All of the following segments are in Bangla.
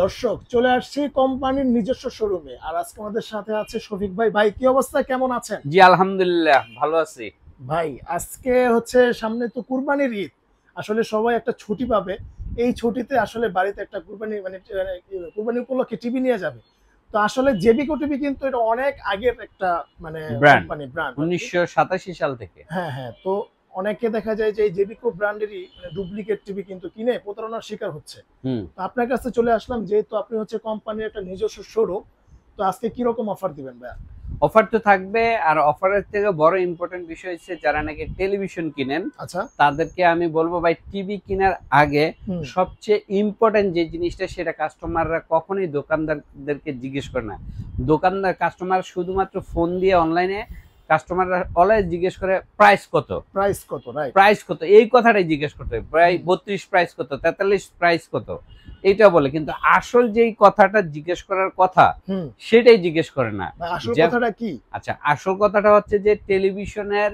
দর্শক চলে আসছি কোম্পানির নিজস্ব শোরুমে। আর আজকে আমাদের সাথে আছে শফিক ভাই। ভাই কি অবস্থা, কেমন আছেন? জি আলহামদুলিল্লাহ ভালো আছি। ভাই আজকে হচ্ছে সামনে তো কুরবানির ঈদ, আসলে সবাই একটা ছুটি পাবে। এই ছুটিতে আসলে বাড়িতে একটা কুরবানি কুরবানি উপলক্ষে টিভি নিয়ে যাবে। তো আসলে জেবিকো টিভি কিন্তু এটা অনেক আগের একটা মানে ব্র্যান্ড কোম্পানি ব্র্যান্ড আর কি। 1987 সাল থেকে। হ্যাঁ হ্যাঁ, তো অনেকে দেখা যায় যে এই জেবিকো ব্র্যান্ডেরই ডুপ্লিকেট টিভি কিন্তু কিনে প্রতারণার শিকার হচ্ছে। হুম তো আপনার কাছে চলে আসলাম, যেহেতু আপনি হচ্ছে কোম্পানির একটা নিজস্ব শোরুম। তো আজকে কি রকম অফার দিবেন ভাইয়া? অফার তো থাকবে, আর অফারের থেকে বড় ইম্পর্টেন্ট বিষয় হচ্ছে যারা নাকি টেলিভিশন কিনেন আচ্ছা। তাদেরকে আমি বলবো ভাই, টিভি কেনার আগে হুম। সবচেয়ে ইম্পর্টেন্ট যে জিনিসটা সেটা কাস্টমাররা কখনোই দোকানদারদেরকে জিজ্ঞেস করে না। কাস্টমার শুধুমাত্র ফোন দিয়ে অনলাইনে কাস্টমাররা অলওয়েজ জিজ্ঞেস করে প্রাইস কত, প্রাইস কত, রাইট। প্রাইস কত, এই কথাটাই জিজ্ঞেস করতে হবে। প্রায় 32 প্রাইস কত, 43 প্রাইস কত, এইটা বলে। কিন্তু আসল যেই কথাটা জিজ্ঞেস করার কথা হুম। সেটাই জিজ্ঞেস করে না। আসল কথাটা কি? আচ্ছা, আসল কথাটা হচ্ছে যে টেলিভিশনের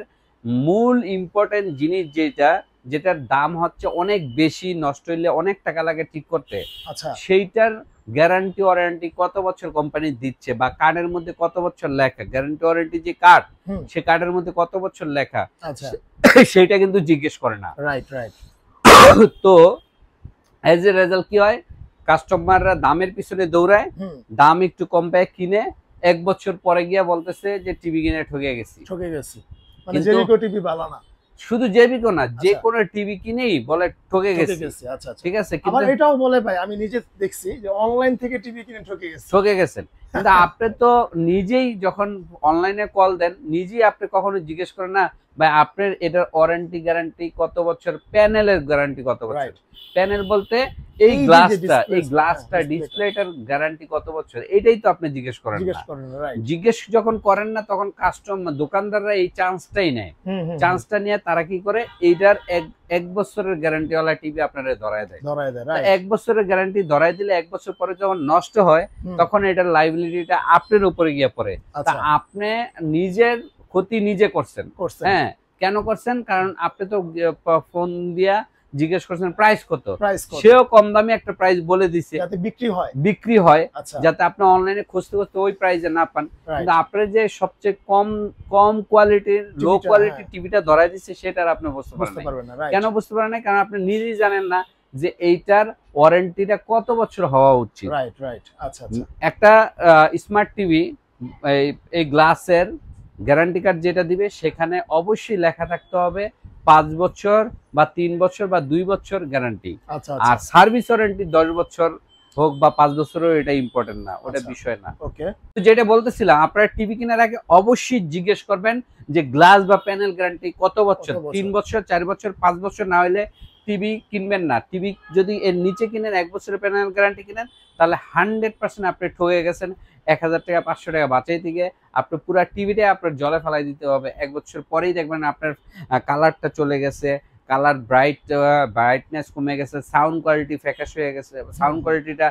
মূল ইম্পর্টেন্ট জিনিস যেটা, যেটার দাম হচ্ছে অনেক বেশি, নষ্ট হইলে অনেক টাকা লাগে ঠিক করতে, আচ্ছা। সেইটার গ্যারান্টি ওয়ারেন্টি কত বছর কোম্পানি দিচ্ছে, বা কার্ডের মধ্যে কত বছর লেখা, গ্যারান্টি ওয়ারেন্টি যে কার্ড হুম। সে কার্ডের মধ্যে কত বছর লেখা, আচ্ছা। সেটা কিন্তু জিজ্ঞেস করে না। Right right. তো এজ এ রেজাল্ট কি হয়, কাস্টমাররা দামের পিছনে দৌড়ায়, হুম। দাম একটু কম পায় কিনে, 1 বছর পরে গিয়া বলতেছে যে টিভি কিনে ঠকে গেছি। ঠকে গেছি, মানে কিন্তু জেবিকো টিভি ভালো না। শুধু জেবিকো না, যে আচ্ছা। কোনো টিভি কিনেই বলে ঠকে ঠকে গেছি। গেছি, আচ্ছা আচ্ছা। ঠিক আছে, আবার কিন্তু এটাও বলে ভাই, আমি নিজে দেখছি যে অনলাইন থেকে টিভি কিনে ঠকে গেছি। ঠকে গেছেন। কিন্তু আপনি তো নিজেই যখন অনলাইনে কল দেন, নিজেই আপনি কখনো জিজ্ঞেস করেন না ভাই আপনার এটার ওয়ারেন্টি গ্যারান্টি কত বছর, প্যানেলের গ্যারান্টি কত বছর। রাইট। প্যানেল বলতে এই এই যে গ্লাসটা, এই ডিসপ্লে, গ্লাসটা হ্যাঁ, ডিসপ্লেটা ডিসপ্লেটার গ্যারান্টি কত বছর, এটাই তো আপনি জিজ্ঞেস করেন জিজ্ঞেস না। করেন, রাইট। জিজ্ঞেস যখন করেন না তখন দোকানদাররা এই চান্সটাই নেয়। হুম হুম। চান্সটা নিয়ে তারা কি করে, এইটার এক বছরের গ্যারান্টি ওয়ালা টিভি আপনারা ধরায় দেয়। ধরায় দেয়, তো রাইট। 1 বছরের গ্যারান্টি ধরায় দিলে 1 বছর পরে যখন নষ্ট হয় তখন এটার লাইবিলিটিটা আপনার উপরে গিয়ে পড়ে। তা আচ্ছা। আপনি নিজের ক্ষতি নিজে করছেন। করছেন। হ্যাঁ, কেন করছেন? কারণ আপনি তো ফোন দিয়া জিজ্ঞেস করছেন প্রাইস কত, প্রাইস কত? সেও কম দামি একটা প্রাইস বলে দিছে, যাতে বিক্রি হয়। বিক্রি হয়, আচ্ছা। যাতে আপনি অনলাইনে খুঁজতে খুঁজতে ওই প্রাইসে না পান। রাইট। কিন্তু আপনার যে সবচেয়ে কম কম কোয়ালিটির, লো টিভিটা, কোয়ালিটির হ্যাঁ, টিভিটা ধরাই দিচ্ছে, সেটা আর আপনি বুঝতে পারেন বুঝতে নাই। পারবেন না, রাইট। কেন বুঝতে পারেন না? কারণ আপনি নিজেই জানেন না যে এইটার ওয়ারেন্টিটা কত বছর হওয়া উচিত। Right right. আচ্ছা আচ্ছা। একটা স্মার্ট টিভি, এই গ্লাসের গ্যারান্টি কার্ড যেটা দিবে সেখানে অবশ্যই লেখা থাকতে হবে 5 বছর বা 3 বছর বা 2 বছর গ্যারান্টি। আচ্ছা আর আচ্ছা। সার্ভিস ওয়ারেন্টি 10 বছর হোক বা 5 বছরও, এটা ইম্পর্টেন্ট না, ওটা আচ্ছা। বিষয় না। ওকে। তো যেটা বলতেছিলাম, আপনারা টিভি কেনার আগে অবশ্যই জিজ্ঞেস করবেন যে গ্লাস বা প্যানেল গ্যারান্টি কত বছর। কত বছর? 3 বছর, 4 বছর, 5 বছর না হলে টিভি কিনবেন না। টিভি যদি এর নিচে কিনেন, 1 বছরের প্যানেল গ্যারান্টি কিনেন, তাহলে 100% আপনি ঠকে গেছেন। 1000 টাকা 500 টাকা বাঁচাই থেকে আপনি পুরো টিভিটাই আপনার জলে ফেলাই দিতে হবে। 1 বছর পরেই দেখবেন আপনার কালারটা চলে গেছে, কালার ব্রাইটনেস কমে গেছে, সাউন্ড কোয়ালিটি ফ্যাকাশ হয়ে গেছে, সাউন্ড কোয়ালিটিটা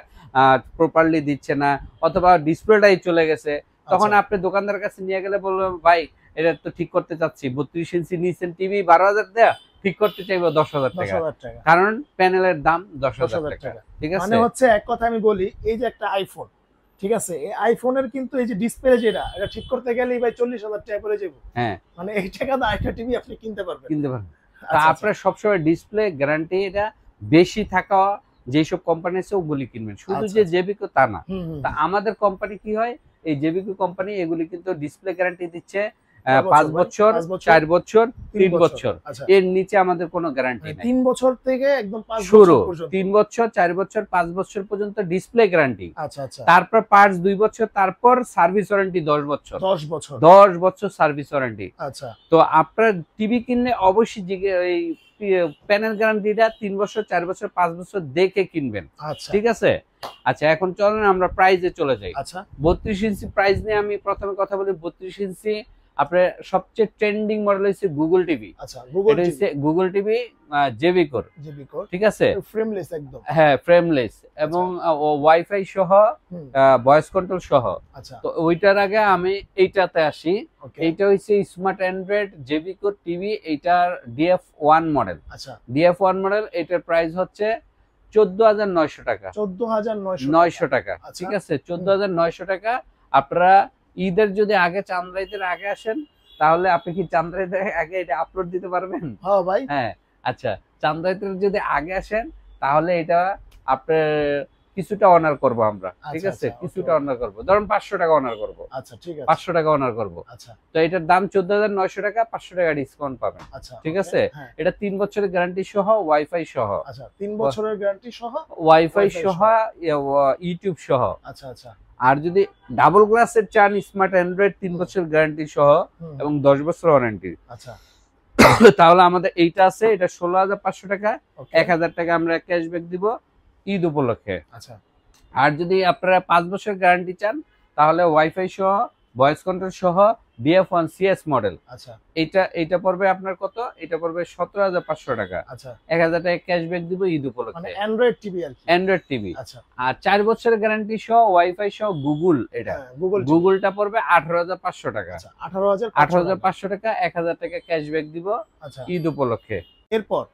প্রপারলি দিচ্ছে না, অথবা ডিসপ্লেটাই চলে গেছে। তখন আচ্ছা। আপনি দোকানদার কাছে নিয়ে গেলে বলবেন ভাই এটা তো ঠিক করতে চাচ্ছি, 32 ইঞ্চি নিচ্ছেন টিভি 12,000 দেয়া, ঠিক করতে চাইবো 10,000 টাকা, 10,000 টাকা। কারণ প্যানেলের দাম 10,000 10,000 টাকা। টাকা। ঠিক মানে আছে, হচ্ছে এক কথা আমি বলি, এই যে একটা আইফোন, ঠিক আছে, এই আইফোনের কিন্তু এই যে ডিসপ্লে যেটা, এটা ঠিক করতে গেলেই ভাই 40,000 টাকা পড়ে যাবে। হ্যাঁ, মানে এই টাকা দিয়ে একটা টিভি আপনি কিনতে পারবেন। কিনতে পারেন। তা আচ্ছা আচ্ছা। আপনার সবসময় ডিসপ্লে গ্যারান্টি এটা বেশি থাকা যেসব কোম্পানি আছে ওগুলি কিনবেন, শুধু আচ্ছা যে আচ্ছা। জেবিকো তা না। হুম হুম। তা আমাদের কোম্পানি কি হয়, এই জেবিকো কোম্পানি এগুলি কিন্তু ডিসপ্লে গ্যারান্টি দিচ্ছে কয় 5 বছর ভাই? বছর, 5 বছর, 4 বছর, 3 3 বছর। বছর। আচ্ছা। এর নিচে আমাদের কোনো গ্যারান্টি নাই। 3 বছর থেকে একদম 5 শুরু বছর পর্যন্ত। 3 বছর, 4 বছর, 5 বছর পর্যন্ত ডিসপ্লে গ্যারান্টি। আচ্ছা আচ্ছা। তারপর পার্টস 2 বছর, তারপর সার্ভিস ওয়ারেন্টি 10 বছর। 10 বছর। 10 বছর সার্ভিস ওয়ারেন্টি। আচ্ছা। তো আপনার টিভি কিনলে অবশ্যই এই প্যানেল গ্যারান্টিটা 3 বছর, 4 বছর, 5 বছর দেখে কিনবেন। আচ্ছা। ঠিক আছে? আচ্ছা, এখন চলেন আমরা প্রাইজে চলে যাই। আচ্ছা। 32 ইঞ্চি প্রাইস নিয়ে আমি প্রথমে কথা বলি। 32 ইঞ্চি আপনার সবচেয়ে ট্রেন্ডিং মডেল হচ্ছে গুগল টিভি। আচ্ছা, গুগল এটা টিভি। হচ্ছে গুগল টিভি জেবিকোর। জেবিকো। ঠিক আছে? ফ্রেমলেস একদম। হ্যাঁ, ফ্রেমলেস এবং ওয়াইফাই সহ, হুম। ভয়েস কন্ট্রোল সহ। আচ্ছা। তো ওইটার আগে আমি এইটাতে আসি। ওকে। এইটা হচ্ছে স্মার্ট অ্যান্ড্রয়েড জেবিকো টিভি, এইটার ডিএফ1 মডেল। আচ্ছা। ডিএফ1 মডেল, এটার প্রাইস হচ্ছে 14,900 টাকা। 14,900 টাকা, আচ্ছা। ঠিক আছে, 14,900 টাকা। আপনারা ঈদের যদি আগে চাঁদরাইতের আগে আসেন, তাহলে আপনি কি চাঁদরাইতের আগে এটা আপলোড দিতে পারবেন? হ্যাঁ ভাই। হ্যাঁ, আচ্ছা, চাঁদরাইতের যদি আগে আসেন তাহলে এটা আপনার কিছুটা অনার করব আমরা, ঠিক আচ্ছা, আছে, আচ্ছা, কিছুটা ওকে। অনার করব, ধরুন 500 টাকা অনার করব, আচ্ছা ঠিক আছে। 500 টাকা অনার করব। আচ্ছা তো এটার দাম 14,900 টাকা, 500 টাকা ডিসকাউন্ট পাবেন, আচ্ছা ঠিক ওকে, আছে। হ্যাঁ। এটা 3 বছরের গ্যারান্টি সহ, ওয়াইফাই সহ, আচ্ছা 3 বছরের গ্যারান্টি সহ, ওয়াইফাই Wi-Fi সহ, ইউটিউব সহ। আচ্ছা আচ্ছা। আর যদি ডাবল গ্লাসের চান স্মার্ট অ্যান্ড্রয়েড 3 বছরের গ্যারান্টি সহ হুম, এবং 10 বছর ওয়ারেন্টি, আচ্ছা তাহলে আমাদের এইটা আছে, এটা 16,500 টাকা। ওকে। 1,000 টাকা আমরা ক্যাশব্যাক দিব ঈদ উপলক্ষে। আচ্ছা আর যদি আপনারা 5 বছর গ্যারান্টি চান, তাহলে ওয়াইফাই সহ, ভয়েস কন্ট্রোল সহ, BF1 CS মডেল, আচ্ছা এটা পড়বে আপনার কত? এটা পড়বে 17,500 টাকা। আচ্ছা। 1,000 টাকা ক্যাশব্যাক দিব ঈদ মানে উপলক্ষে। অ্যান্ড্রয়েড টিভি আর কি। Android TV. আচ্ছা আর 4 বছরের গ্যারান্টি সহ, ওয়াইফাই সহ, গুগল, এটা হ্যাঁ, গুগল টিভি। গুগলটা পড়বে 18,500 টাকা। আচ্ছা 18,500 18,500 টাকা, 1,000 টাকা ক্যাশব্যাক দিব আচ্ছা। ঈদ উপলক্ষে। এরপর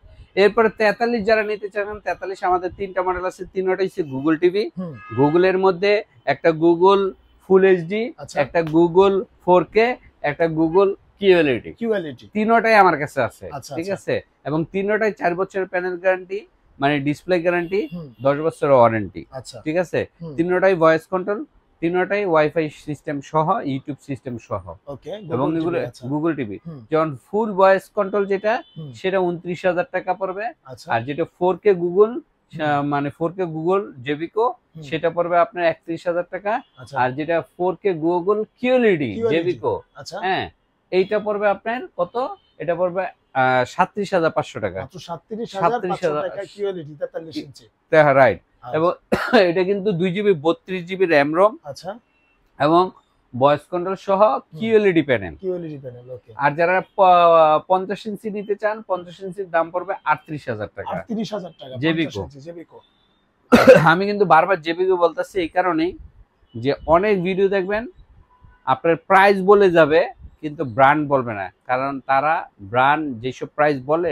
এরপরে 43 যারা নিতে চান, 43 আমাদের 3টা মডেল আছে, তিনটাই হচ্ছে গুগল টিভি। হুম, গুগলের মধ্যে একটা গুগল ফুল এইচডি, আচ্ছা। একটা গুগল 4K, একটা গুগল কিউএলইডি, কিউএলইডি। তিনটাই আমার কাছে আছে, আচ্ছা, ঠিক আচ্ছা। আছে। এবং তিনটাই 4 বছরের প্যানেল গ্যারান্টি, মানে ডিসপ্লে গ্যারান্টি, হুম, 10 বছরের ওয়ারেন্টি, আচ্ছা ঠিক আছে। হুম, তিনটাই ভয়েস কন্ট্রোল, তিনটাই ওয়াইফাই সিস্টেম সহ, ইউটিউব সিস্টেম সহ, ওকে। এবং গুগল এগুলো টিভি, আচ্ছা। Google TV. হুম, যেমন ফুল ভয়েস কন্ট্রোল যেটা, হুম, সেটা 29,000 টাকা পড়বে। আচ্ছা আর যেটা 4K গুগল, হুম, মানে 4K গুগল জেবিকো, হুম, সেটা পড়বে আপনার 31,000 টাকা। আচ্ছা আর যেটা 4K গুগল কিউএলইডি QLED, জেবিকো, আচ্ছা। হ্যাঁ, এইটা পড়বে আপনার কত? এটা পড়বে 37,500 টাকা। মাত্র 37,500 37,000 টাকা কিউএলইডি 43 ইঞ্চি। রাইট। আচ্ছা, এবং এটা কিন্তু 2GB 32GB র্যাম রম আচ্ছা এবং ভয়েস কন্ট্রোল সহ কিউএলইডি প্যানেল। কিউএলইডি প্যানেল, ওকে। আর যারা 50 ইঞ্চি নিতে চান, 50 ইঞ্চির দাম পড়বে 38,000 টাকা। 38,000 টাকা জেবিকো। 50 ইঞ্চি জেবিকো। আমি কিন্তু বারবার জেবিকো বলতেছি এই কারণেই যে অনেক ভিডিও দেখবেন আপনার প্রাইস বলে যাবে কিন্তু ব্র্যান্ড বলবে না, কারণ তারা ব্র্যান্ড যেসব প্রাইস বলে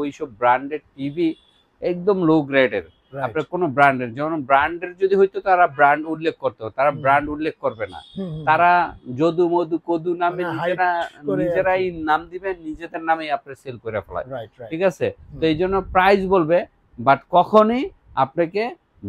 ওইসব ব্র্যান্ডের টিভি একদম লো গ্রেডের। রাইট। আপনার কোনো ব্র্যান্ডের, যেমন ব্র্যান্ডের যদি হইতো তারা ব্র্যান্ড উল্লেখ করতো, তারা হুম। ব্র্যান্ড উল্লেখ করবে না। হুম, হুম, তারা যদু মধু কদু নামে মানে hype করে নিজেরাই আর কি। নাম দিবেন, নিজেদের নামেই আপনার সেল করে ফেলায়, রাইট রাইট। ঠিক আছে। তো এই জন্য প্রাইস বলবে, বাট কখনই আপনাকে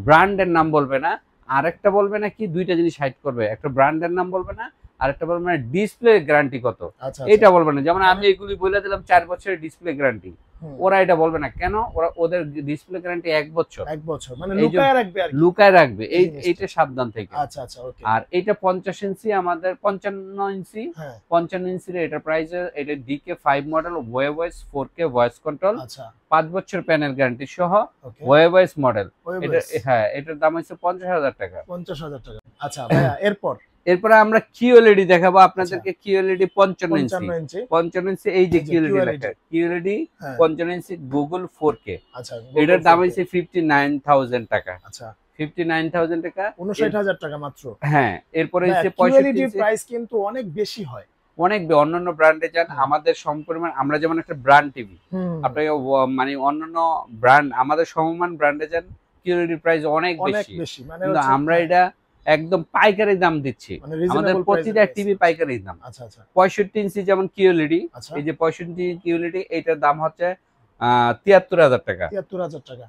ব্র্যান্ডের নাম বলবে না। আরেকটা বলবে না কি, দুইটা জিনিস হাইড করবে, একটা ব্র্যান্ডের নাম বলবে না, আরেকটা বলবে না ডিসপ্লে গ্যারান্টি কত, আচ্ছা এটা বলবে না। যেমন আমি এগুলি বলে দিলাম 4 বছরের ডিসপ্লে গ্যারান্টি, হুম, ওরা এটা বলবে না কেন, ওদের ডিসপ্লে গ্যারান্টি 1 বছর 1 বছর মানে এই যে লুকায় রাখবে আর কি। লুকায় রাখবে, এই জিনিসটা। এইটা সাবধান থেকে। আচ্ছা আচ্ছা ওকে। আর এটা 50 ইঞ্চি, আমাদের 55 ইঞ্চি, হ্যাঁ 55 ইঞ্চির এটা প্রাইস, এটা DK5 model, ওয়েভয়েস 4K voice control, আচ্ছা 5 বছর প্যানেল গ্যারান্টি সহ, ওকে। ওয়েভয়েস মডেল। এটা ওয়েবএস হ্যাঁ, এটার দাম হচ্ছে 50,000 টাকা। 50,000 টাকা। আচ্ছা ভাইয়া এরপর এরপরে আমরা কিউএলইডি দেখাবো আপনাদেরকে। কিউএলইডি 55 ইঞ্চি, 55 ইঞ্চি। 55 ইঞ্চি, এই যে এই যে কিউএলইডি QLED লেখা, কিউএলইডি হ্যাঁ 55 ইঞ্চি গুগল 4K। আচ্ছা এটার দাম হচ্ছে 59,000 টাকা। আচ্ছা 59,000 টাকা। 59,000 টাকা মাত্র। হ্যাঁ, এরপরে হচ্ছে 65 কিউএলইডি ইঞ্চি। প্রাইস কিন্তু অনেক বেশি হয়। অনেক অন্যান্য ব্র্যান্ডে যান, হুম। আমাদের সমপরিমাণ, আমরা যেমন একটা ব্র্যান্ড টিভি, হুম, আপনাকে মানে অন্যান্য ব্র্যান্ড, আমাদের সমমান ব্র্যান্ডে যান, কিউএলইডি প্রাইস অনেক অনেক বেশি, বেশি মানে কিন্তু হচ্ছে আমরা এটা একদম পাইকারি দাম দিচ্ছি। মানে আমাদের রিজনেবল প্রতিটা টিভি পাইকারি দাম। আচ্ছা আচ্ছা 65 ইঞ্চি যেমন কিউএলইডি, আচ্ছা এই যে 65 কিউএলইডি, এইটার দাম হচ্ছে 73,000 টাকা। 73,000 টাকা।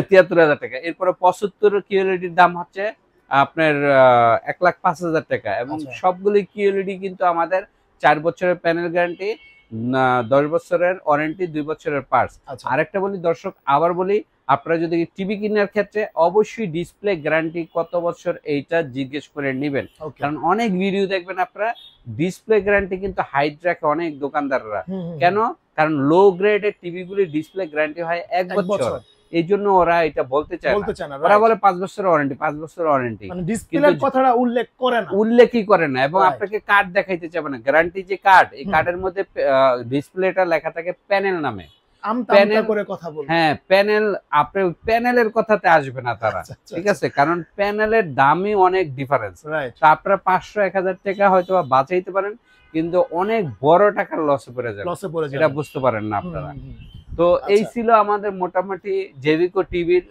73,000 টাকা। এরপরে 75 কিউএলইডির দাম হচ্ছে আপনার 1,05,000 টাকা। এবং আচ্ছা। সবগুলি কিউএলইডি কিন্তু আমাদের 4 বছরের প্যানেল গ্যারান্টি, 10 বছরের ওয়ারেন্টি, 2 বছরের পার্টস। আচ্ছা আরেকটা বলি দর্শক, আবার বলি, আপনারা যদি টিভি কেনার ক্ষেত্রে অবশ্যই ডিসপ্লে গ্যারান্টি কত বছর এইটা জিজ্ঞেস করে নেবেন, ওকে। কারণ অনেক ভিডিও দেখবেন আপনারা ডিসপ্লে গ্যারান্টি কিন্তু হাইড রাখে অনেক দোকানদাররা। কেন? কারণ লো গ্রেডের টিভি গুলি ডিসপ্লে গ্যারান্টি হয় 1 বছর, এই জন্য ওরা এটা বলতে চায় না। ওরা বলে 5 বছরের ওয়ারেন্টি, 5 বছরের ওয়ারেন্টি, মানে ডিসপ্লের কথাটা উল্লেখ করে না, উল্লেখই করে না। এবং Right. আপনাকে কার্ড দেখাইতে চাবে না, গ্যারান্টি যে কার্ড, এই কার্ডের মধ্যে ডিসপ্লেটা লেখা থাকে প্যানেল নামে। আমতা প্যানেল করে কথা বলবে। হ্যাঁ, প্যানেল, আপনি প্যানেলের কথাতে আসবে না তারা, আচ্ছা, আচ্ছা, ঠিক আছে, কারণ প্যানেলের দামই অনেক ডিফারেন্স। রাইট। তো আপনারা 500-1000 টাকা হয়তো বা বাঁচাইতে পারেন, কিন্তু অনেক বড় টাকার লসে পড়ে যাবে, লসে পড়ে যাবে। এটা বুঝতে পারেন না হুম, আপনারা। হুম, হুম। তো তো এই আচ্ছা। ছিল আমাদের মোটামুটি জেভিকো টিভির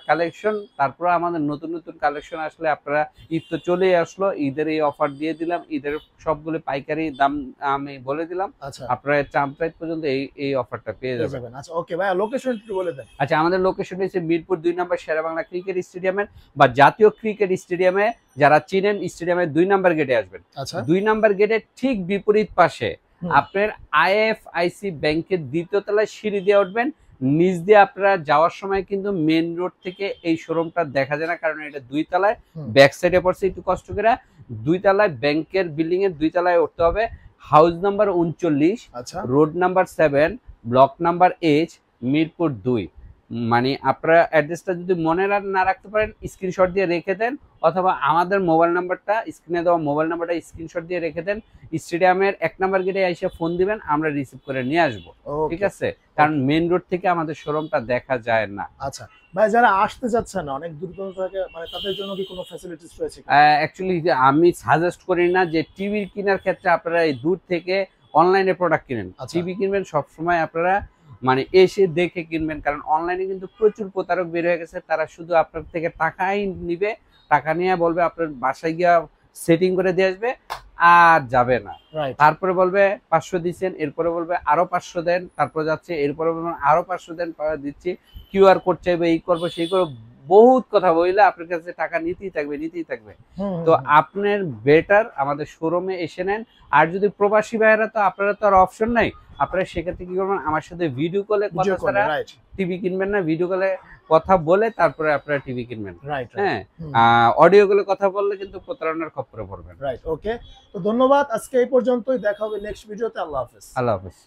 কালেকশন। তারপর আমাদের নতুন নতুন কালেকশন আসলে আপনারা, ঈদ তো চলেই আসলো, ঈদের এই অফার দিয়ে দিলাম, ঈদের সবগুলো পাইকারি দাম আমি বলে দিলাম, আচ্ছা, আপনারা চাঁদ রাত পর্যন্ত এই অফারটা পেয়ে পেয়ে যাবেন। যাবেন। আচ্ছা, ওকে ভাইয়া, লোকেশন একটু বলে দেন। আচ্ছা, আমাদের লোকেশন হচ্ছে মিরপুর 2 নম্বর শেরেবাংলা ক্রিকেট স্টেডিয়ামের বা জাতীয় ক্রিকেট স্টেডিয়ামে, যারা চিনেন স্টেডিয়ামের 2 নম্বর গেটে আসবেন। আচ্ছা। 2 নম্বর গেটের ঠিক বিপরীত পাশে হুম। আপনার আইএফআইসি ব্যাংকের দ্বিতীয় তলায় সিঁড়ি দিয়ে উঠবেন, নিচ দিয়ে আপনারা যাওয়ার সময় কিন্তু মেন রোড থেকে এই শোরুমটা দেখা যায় না, কারণ এটা 2 তলায়, হুম। ব্যাক সাইডে পড়ছে, একটু কষ্ট করে 2 তলায় ব্যাংকের বিল্ডিং এর 2 তলায় উঠতে হবে। হাউস নাম্বার 39, আচ্ছা, road number 7, block number H, Mirpur 2। মানে আপনারা অ্যাড্রেসটা যদি মনে না রাখতে পারেন, স্ক্রিনশট দিয়ে রেখে দেন, অথবা আমাদের মোবাইল নাম্বারটা, স্ক্রিনে দেওয়া মোবাইল নাম্বারটা স্ক্রিনশট দিয়ে রেখে দেন। স্টেডিয়ামের 1 নম্বর গেটে এসে ফোন দিবেন, আমরা রিসিভ করে নিয়ে আসবো। ঠিক ওকে। আছে, কারণ মেন রোড থেকে আমাদের শোরুমটা দেখা যায় না। আচ্ছা ভাই, যারা আসতে চাচ্ছে না, অনেক দূর দূরান্ত থেকে, মানে তাদের জন্য কি কোনো ফ্যাসিলিটিস রয়েছে কি? অ্যাকচুয়ালি আমি সাজেস্ট করি না যে টিভি কেনার ক্ষেত্রে আপনারা এই দূর থেকে অনলাইনে প্রোডাক্ট কিনেন। আচ্ছা। টিভি কিনবেন সবসময় আপনারা মানে এসে দেখে কিনবেন, কারণ অনলাইনে কিন্তু প্রচুর প্রতারক বের হয়ে গেছে। তারা শুধু আপনার থেকে টাকাই নিবে, টাকা নিয়ে বলবে আপনার বাসায় গিয়া সেটিং করে দিয়ে আসবে, আর যাবে না। রাইট। তারপরে বলবে 500 দিচ্ছেন, এরপরে বলবে আরো 500 দেন, তারপর যাচ্ছে, এরপরে বলবেন আরো 500 দেন, দিচ্ছি, কিউআর কোড চাইবে, এই করবো সেই করবো, বহুত কথা বললে আপনার কাছে টাকা নিতেই থাকবে। তো আপনার বেটার আমাদের শোরুমে এসে নেন। আর যদি প্রবাসী ভাইয়েরা, তো আপনারা তো আর অপশন নাই, আপনারা সেক্ষেত্রে কি করবেন, আমার সাথে ভিডিও কলে কথা ছাড়া রাইট, টিভি কিনবেন না, ভিডিও কলে কথা বলে তারপরে আপনারা টিভি কিনবেন। রাইট। হ্যাঁ, অডিও কলে কথা বললে কিন্তু প্রতারণার খপ্পরে পড়বেন। রাইট, ওকে। তো ধন্যবাদ, আজকে এই পর্যন্তই, দেখা হবে নেক্সট ভিডিওতে। আল্লাহ হাফেজ। আল্লাহ হাফেজ।